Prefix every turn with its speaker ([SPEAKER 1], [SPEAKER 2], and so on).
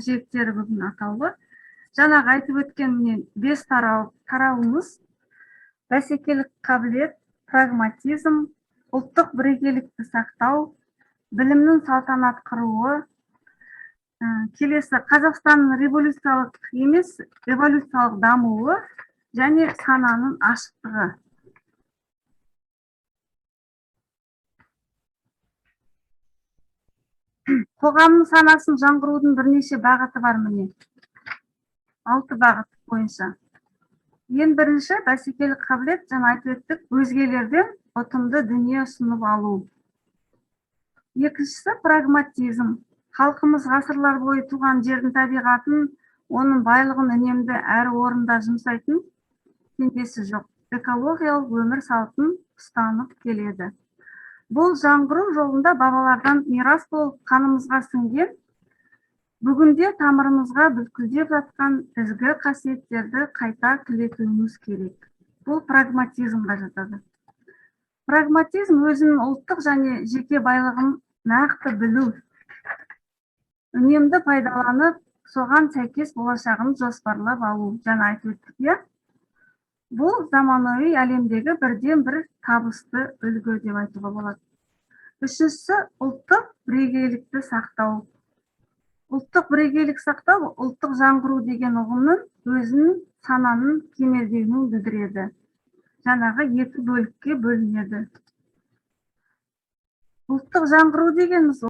[SPEAKER 1] көкжиектері бүгін атаулы. Жаңағы айтып өткен бес тарауымыз бәсекелік қабілет, прагматизм, ұлттық бірегейлікті сақтау, білімнің салтанат құруы, келесі Қазақстанның революциялық емес, эволюциялық дамуы және сананың ашықтығы. Қоғамның санасын жаңғырудың бірнеше бағыты бар міне. 6 бағыт бойынша. Ең бірінші бәсекелік қабілет, жаңа айтып өттік, өзгелерден ұтымды дүние ұсынып алу. Екіншісі прагматизм. Халқымыз ғасырлар бойы туған жердің табиғатын, оның байлығын үнемді әрі орында жұмсайтын теңдесі жоқ экологиялық өмір салтын ұстанып келеді. Бұл жаңғыру жолында бабалардан мирас болып қанымызға сіңген, бүгінде тамырымызға бүлкілдеп жатқан ізгі қасиеттерді қайта түлетуіміз керек. Бұл прагматизмға жатады. Прагматизм өзінің ұлттық және жеке байлығын нақты білу, үнемді пайдаланып, соған сәйкес болашағын жоспарлап алу. Жаңа айтып өттік, бұл заманауи әлемдегі бірден бір табысты үлгі деп айтуға болады. Үшіншісі ұлттық бірегейлікті сақтау. Ұлттық бірегейлік сақтау ұлттық жаңғыру деген ұғымның өзінің сананың кемелдеуін білдіреді. Жаңағы екі бөлікке бөлінеді. Ұлттық жаңғыру дегеніміз